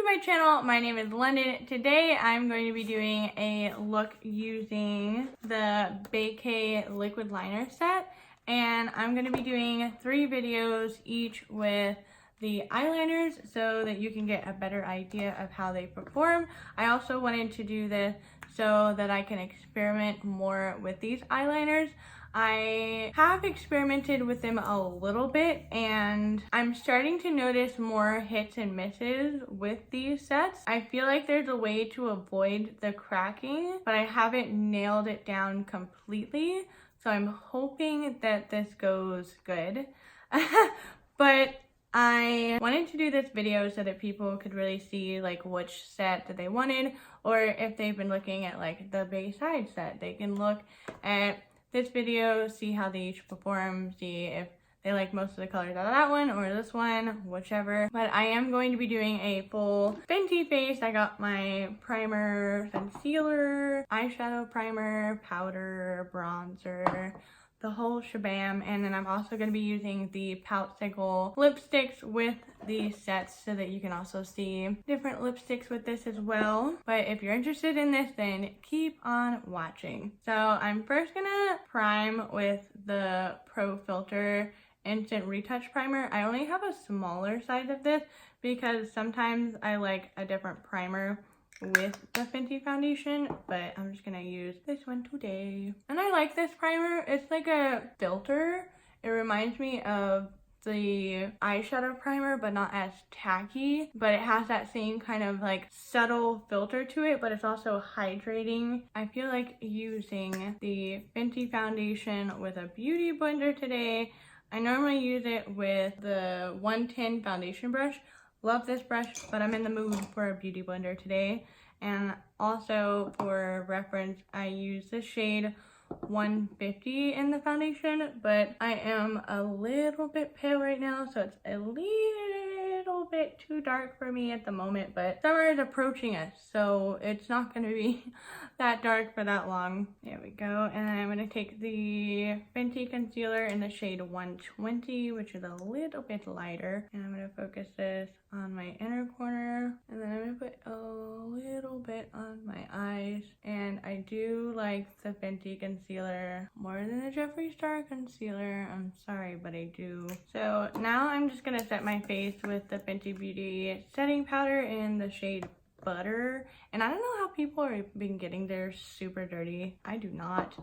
my channel. My name is London. Today I'm going to be doing a look using the Baecae liquid liner set, and I'm going to be doing 3 videos each with the eyeliners so that you can get a better idea of how they perform. I also wanted to do this so that I can experiment more with these eyeliners. I have experimented with them a little bit, and I'm starting to notice more hits and misses with these sets. I feel like there's a way to avoid the cracking, but I haven't nailed it down completely. So I'm hoping that this goes good. But I wanted to do this video so that people could really see like which set that they wanted, or if they've been looking at like the Baeside set, they can look at this video, see how they each perform, see if they like most of the colors out of that one or this one, whichever. But I am going to be doing a full Fenty face. I got my primer, concealer, eyeshadow primer, powder, bronzer, the whole shabam. And then I'm also going to be using the Popsicle lipsticks with these sets so that you can also see different lipsticks with this as well. But if you're interested in this, then keep on watching. So I'm first gonna prime with the Pro Filter Instant Retouch Primer. I only have a smaller size of this because sometimes I like a different primer with the Fenty foundation, but I'm just gonna use this one today. And I like this primer. It's like a filter. It reminds me of the eyeshadow primer, but not as tacky, but it has that same kind of like subtle filter to it, but it's also hydrating. I feel like using the Fenty foundation with a beauty blender today. I normally use it with the 110 foundation brush. Love this brush, but I'm in the mood for a beauty blender today. And also for reference, I use the shade 150 in the foundation, but I am a little bit pale right now, so it's a little bit too dark for me at the moment, but summer is approaching us, so it's not going to be that dark for that long. There we go. And then I'm going to take the Fenty concealer in the shade 120, which is a little bit lighter, and I'm going to focus this on my inner corner, and then I'm going to put a little bit on my eyes. And I do like the Fenty concealer more than the Jeffree Star concealer. I'm sorry, but I do. So now I'm just going to set my face with the Fenty Beauty setting powder in the shade Butter. And I don't know how people have been getting theirs super dirty. I do not.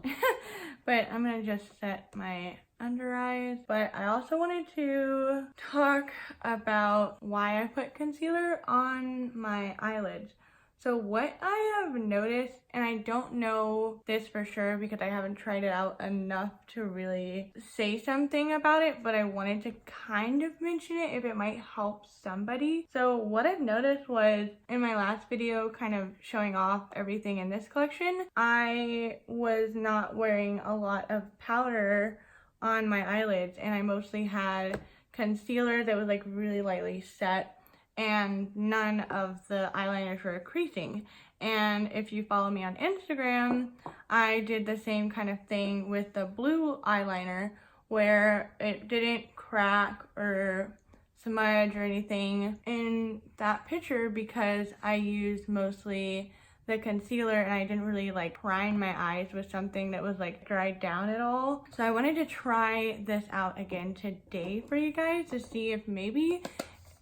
But I'm gonna just set my under eyes. But I also wanted to talk about why I put concealer on my eyelids. So what I have noticed, and I don't know this for sure because I haven't tried it out enough to really say something about it, but I wanted to kind of mention it if it might help somebody. So what I've noticed was in my last video kind of showing off everything in this collection, I was not wearing a lot of powder on my eyelids, and I mostly had concealer that was like really lightly set, and none of the eyeliners were creasing. And if you follow me on Instagram, I did the same kind of thing with the blue eyeliner where it didn't crack or smudge or anything in that picture because I used mostly the concealer and I didn't really like prime my eyes with something that was like dried down at all. So I wanted to try this out again today for you guys to see if maybe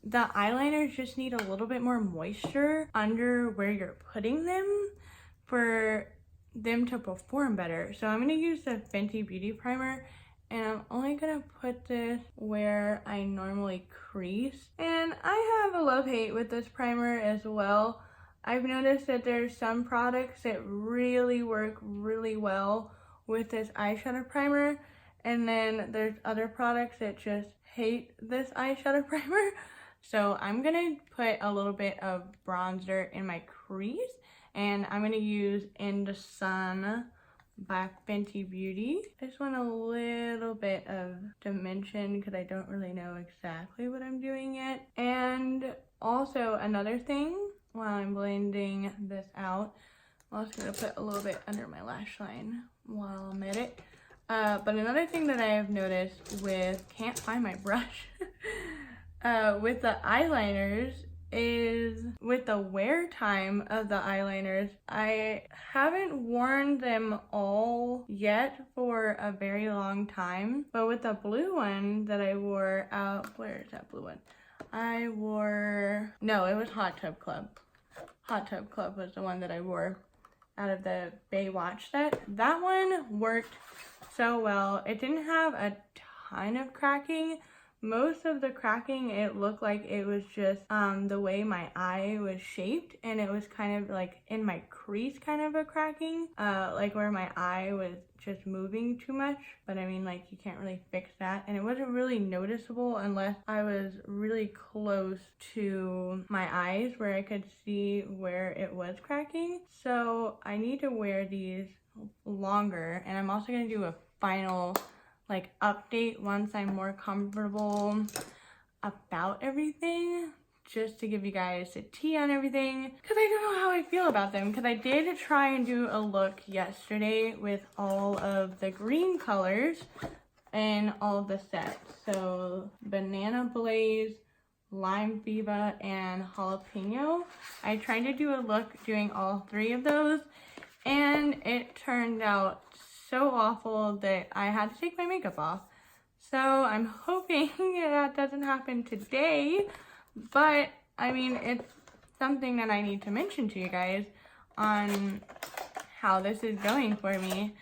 the eyeliners just need a little bit more moisture under where you're putting them for them to perform better. So I'm going to use the Fenty Beauty Primer, and I'm only going to put this where I normally crease. And I have a love-hate with this primer as well. I've noticed that there's some products that really work really well with this eyeshadow primer, and then there's other products that just hate this eyeshadow primer. So I'm gonna put a little bit of bronzer in my crease, and I'm gonna use In the Sun by Fenty Beauty. I just want a little bit of dimension because I don't really know exactly what I'm doing yet. And also another thing, while I'm blending this out, I'm also gonna put a little bit under my lash line while I'm at it. But another thing that I have noticed with, can't find my brush, with the eyeliners is with the wear time of the eyeliners, I haven't worn them all yet for a very long time. But with the blue one that I wore out, where is that blue one? No, it was Hot Tub Club. Hot Tub Club was the one that I wore out of the Baewatch set. That one worked so well. It didn't have a ton of cracking. Most of the cracking, it looked like it was just the way my eye was shaped, and it was kind of like in my crease kind of a cracking, like where my eye was just moving too much. But I mean, like, you can't really fix that, and it wasn't really noticeable unless I was really close to my eyes where I could see where it was cracking. So I need to wear these longer, and I'm also going to do a final like update once I'm more comfortable about everything, just to give you guys the tea on everything, because I don't know how I feel about them, because I did try and do a look yesterday with all of the green colors in all of the sets. So Banana Blaze, Lime Viva, and Jalapeno. I tried to do a look doing all three of those, and it turned out so awful that I had to take my makeup off. So I'm hoping that doesn't happen today, but I mean, it's something that I need to mention to you guys on how this is going for me.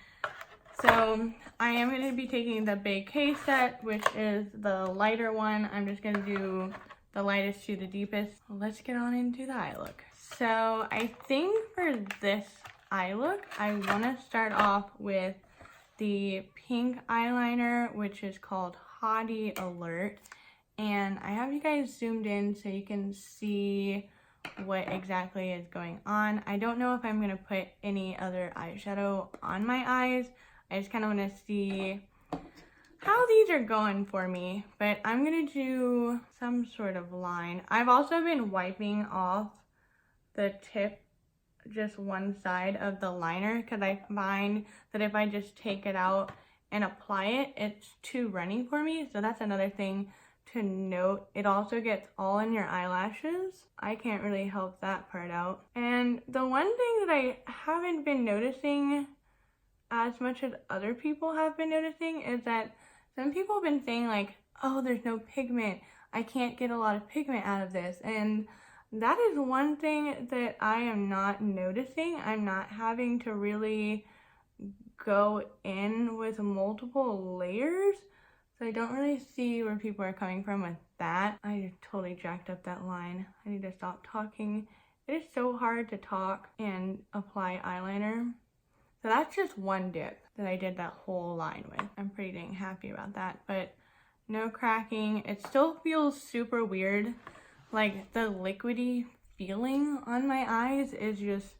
So I am going to be taking the Baecae set, which is the lighter one. I'm just going to do the lightest to the deepest. Let's get on into the eye look. So I think for this eye look, I want to start off with the pink eyeliner, which is called Hottie Alert, and I have you guys zoomed in so you can see what exactly is going on. I don't know if I'm going to put any other eyeshadow on my eyes. I just kind of want to see how these are going for me, but I'm going to do some sort of line. I've also been wiping off the tip, just one side of the liner, because I find that if I just take it out and apply it, it's too runny for me. So that's another thing to note. It also gets all in your eyelashes. I can't really help that part out. And the one thing that I haven't been noticing as much as other people have been noticing is that some people have been saying like, oh, there's no pigment. I can't get a lot of pigment out of this. And that is one thing that I am not noticing. I'm not having to really go in with multiple layers. So I don't really see where people are coming from with that. I totally jacked up that line. I need to stop talking. It is so hard to talk and apply eyeliner. So that's just one dip that I did that whole line with. I'm pretty dang happy about that, but no cracking. It still feels super weird. Like, the liquidy feeling on my eyes is just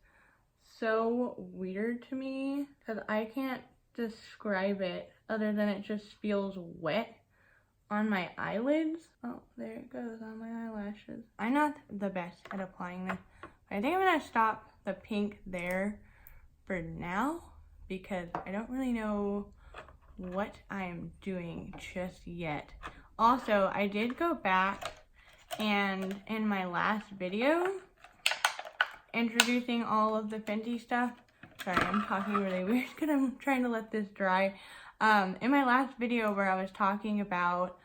so weird to me, because I can't describe it other than it just feels wet on my eyelids. Oh, there it goes on my eyelashes. I'm not the best at applying this, but I think I'm gonna stop the pink there for now, because I don't really know what I'm doing just yet. Also, I did go back and in my last video introducing all of the Fenty stuff, sorry, I'm talking really weird because I'm trying to let this dry. In my last video where I was talking about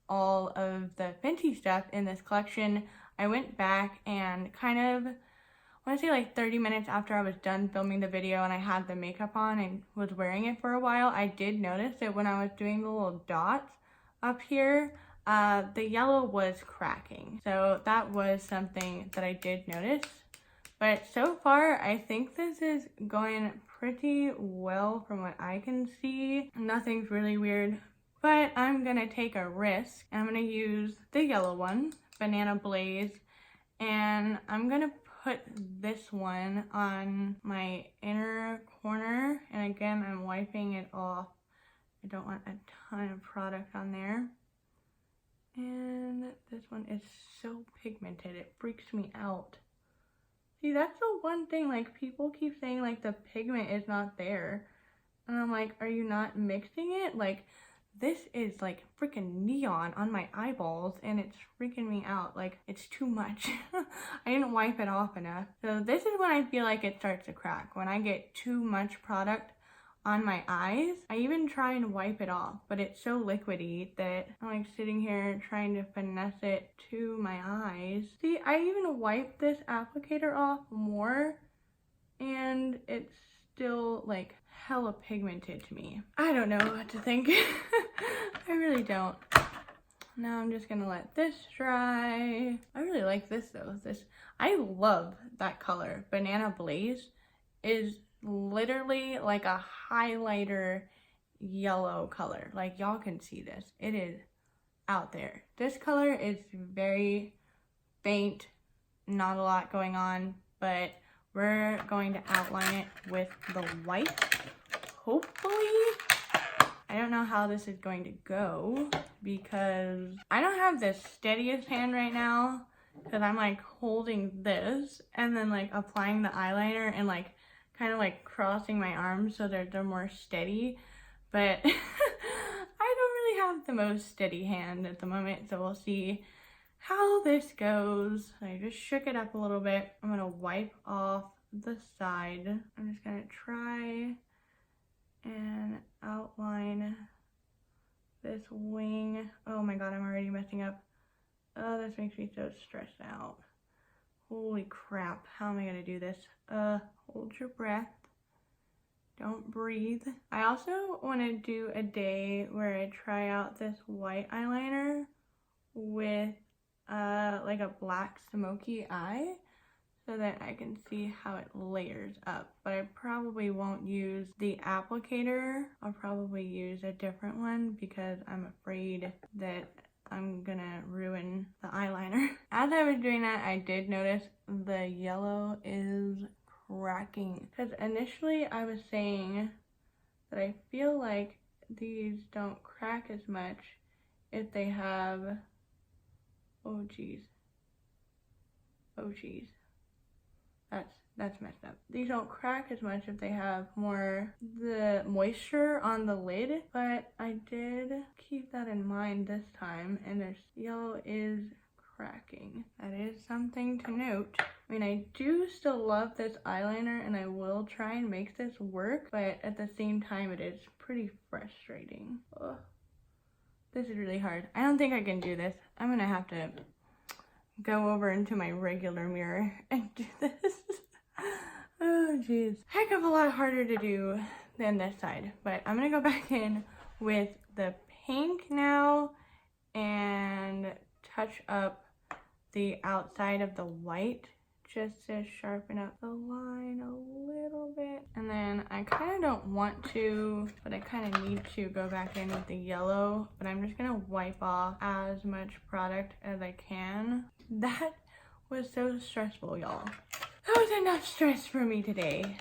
all of the Fenty stuff in this collection, I went back and kind of, I want to say like 30 minutes after I was done filming the video and I had the makeup on and was wearing it for a while, I did notice that when I was doing the little dots up here, the yellow was cracking. So that was something that I did notice. But so far, I think this is going pretty well from what I can see. Nothing's really weird, but I'm gonna take a risk. I'm gonna use the yellow one, Banana Blaze, and I'm gonna put this one on my inner corner. And again, I'm wiping it off. I don't want a ton of product on there. And this one is so pigmented, it freaks me out. See, that's the one thing, like, people keep saying, like, the pigment is not there. And I'm like, are you not mixing it? Like, this is like freaking neon on my eyeballs and it's freaking me out. Like, it's too much. I didn't wipe it off enough. So this is when I feel like it starts to crack. When I get too much product on my eyes. I even try and wipe it off, but it's so liquidy that I'm like sitting here trying to finesse it to my eyes. See, I even wiped this applicator off more and it's still like hella pigmented to me. I don't know what to think. I really don't. Now I'm just gonna let this dry. I really like this though. I love that color. Banana Blaze is literally like a highlighter yellow color. Like, y'all can see this. It is out there. This color is very faint, not a lot going on, but we're going to outline it with the white, hopefully. I don't know how this is going to go because I don't have the steadiest hand right now because I'm like holding this and then like applying the eyeliner and like kind of like crossing my arms so that they're more steady, but I don't really have the most steady hand at the moment, so we'll see how this goes. I just shook it up a little bit. I'm gonna wipe off the side. I'm just gonna try and outline this wing. Oh my god, I'm already messing up. Oh, this makes me so stressed out. Holy crap, how am I gonna do this? Hold your breath. Don't breathe. I also want to do a day where I try out this white eyeliner with like a black smoky eye so that I can see how it layers up. But I probably won't use the applicator. I'll probably use a different one because I'm afraid that I'm gonna ruin the eyeliner. As I was doing that, I did notice the yellow is cracking. Because initially I was saying that I feel like these don't crack as much if they have, oh geez. That's messed up. These don't crack as much if they have more the moisture on the lid, but I did keep that in mind this time, and this yellow is cracking. That is something to note. I mean, I do still love this eyeliner and I will try and make this work, but at the same time it is pretty frustrating. Ugh. This is really hard. I don't think I can do this. I'm gonna have to go over into my regular mirror and do this. Oh geez. Heck of a lot harder to do than this side. But I'm gonna go back in with the pink now and touch up the outside of the white just to sharpen up the line a little bit. And then I kind of don't want to, but I kind of need to go back in with the yellow, but I'm just gonna wipe off as much product as I can. That was so stressful, y'all. That was enough stress for me today.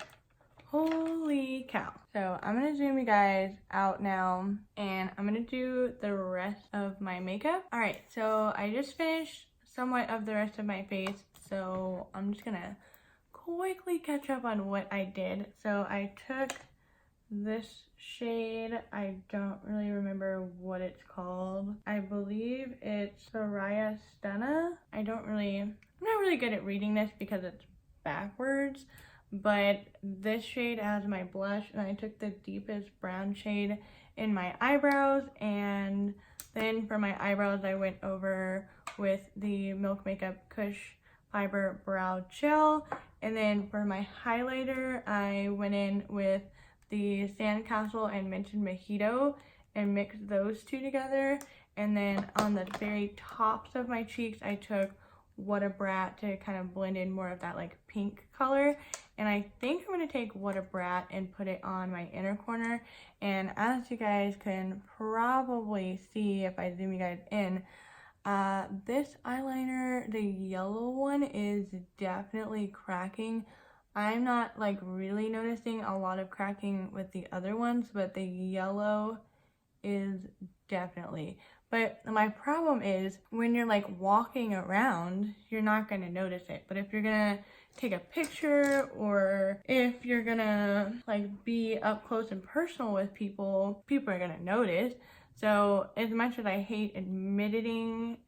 Holy cow. So I'm gonna zoom you guys out now and I'm gonna do the rest of my makeup. All right, so I just finished somewhat of the rest of my face, so I'm just gonna quickly catch up on what I did. So I took this shade, I don't really remember what it's called. I believe it's Soraya Stunna. I'm not really good at reading this because it's backwards, but this shade as my blush, and I took the deepest brown shade in my eyebrows, and then for my eyebrows I went over with the Milk Makeup Kush Fiber Brow Gel, and then for my highlighter I went in with the Sandcastle and Mentioned Mojito and mixed those two together, and then on the very tops of my cheeks I took What a Brat to kind of blend in more of that like pink color. And I think I'm going to take What a Brat and put it on my inner corner. And as you guys can probably see if I zoom you guys in, this eyeliner, the yellow one, is definitely cracking. I'm not like really noticing a lot of cracking with the other ones, but the yellow is definitely. But my problem is when you're like walking around, you're not going to notice it. But if you're going to take a picture, or if you're going to like be up close and personal with people, people are going to notice. So as much as I hate admitting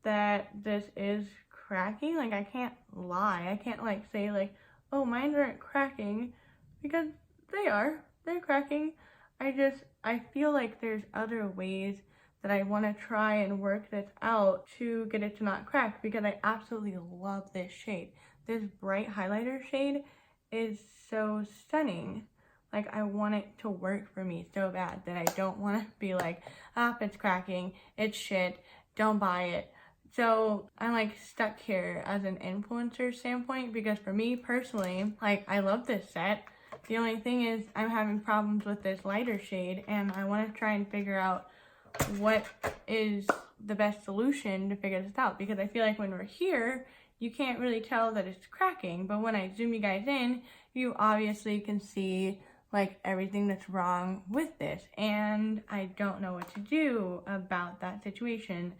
that this is cracking, like I can't lie. I can't like say like, oh, mine aren't cracking, because they're cracking. I feel like there's other ways that I want to try and work this out to get it to not crack, because I absolutely love this shade. This bright highlighter shade is so stunning. Like, I want it to work for me so bad that I don't want to be like, ah, it's cracking, it's shit, don't buy it. So I'm like stuck here as an influencer standpoint, because for me personally, like, I love this set. The only thing is I'm having problems with this lighter shade, and I want to try and figure out what is the best solution to figure this out, because I feel like when we're here, you can't really tell that it's cracking, but when I zoom you guys in, you obviously can see like everything that's wrong with this, and I don't know what to do about that situation,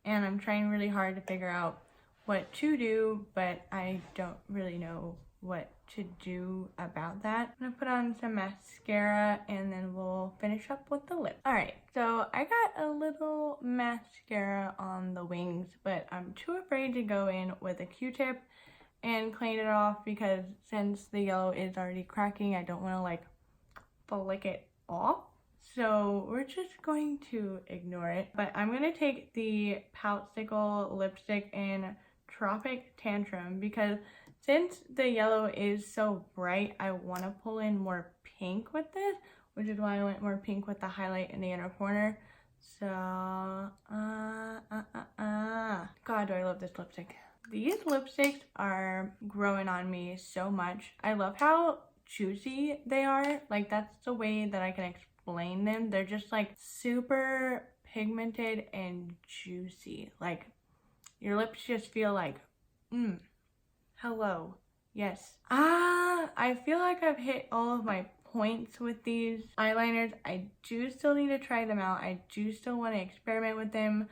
and I'm trying really hard to figure out what to do, but I don't really know what to do about that. I'm gonna put on some mascara and then we'll finish up with the lip. Alright, so I got a little mascara on the wings, but I'm too afraid to go in with a Q-tip and clean it off, because since the yellow is already cracking, I don't want to like flick it off. So we're just going to ignore it. But I'm going to take the Poutsicle lipstick in Tropic Tantrum, because since the yellow is so bright, I want to pull in more pink with this, which is why I went more pink with the highlight in the inner corner. So, God, do I love this lipstick. These lipsticks are growing on me so much. I love how juicy they are. Like, that's the way that I can explain them. They're just like super pigmented and juicy. Like, your lips just feel like, hello, yes. I feel like I've hit all of my points with these eyeliners. I do still need to try them out. I do still want to experiment with them.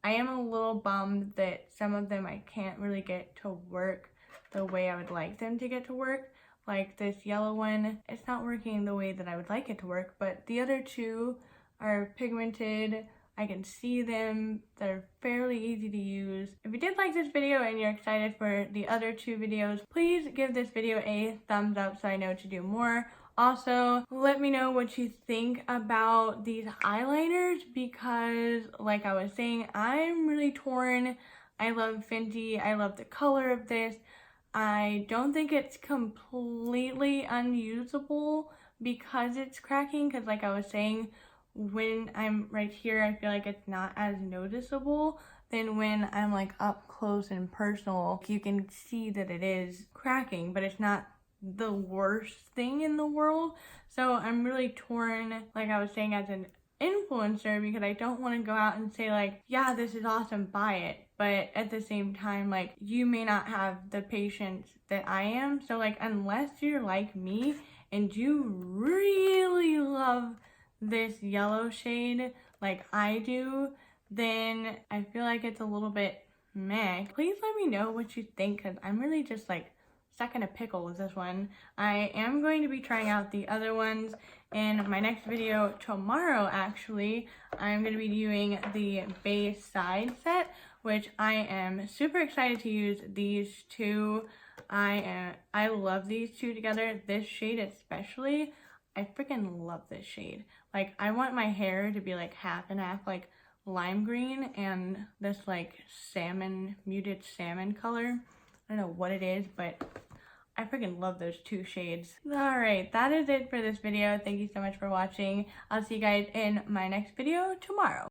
I am a little bummed that some of them I can't really get to work the way I would like them to get to work. Like this yellow one, it's not working the way that I would like it to work, but the other two are pigmented. I can see them. They're fairly easy to use. If you did like this video and you're excited for the other two videos, please give this video a thumbs up so I know to do more. Also, let me know what you think about these eyeliners, because like I was saying, I'm really torn. I love Fenty. I love the color of this. I don't think it's completely unusable because it's cracking, because like I was saying, when I'm right here, I feel like it's not as noticeable than when I'm like up close and personal. You can see that it is cracking, but it's not the worst thing in the world. So I'm really torn, like I was saying, as an influencer, because I don't want to go out and say like, yeah, this is awesome, buy it. But at the same time, like, you may not have the patience that I am. So like, unless you're like me and you really love this yellow shade like I do, then I feel like it's a little bit meh. Please let me know what you think, because I'm really just like stuck in a pickle with this one. I am going to be trying out the other ones in my next video tomorrow. Actually, I'm going to be doing the Baeside set, which I am super excited to use these two. I love these two together. This shade especially, I freaking love this shade. Like, I want my hair to be like half and half, like lime green and this like salmon, muted salmon color. I don't know what it is, but I freaking love those two shades. Alright, that is it for this video. Thank you so much for watching. I'll see you guys in my next video tomorrow.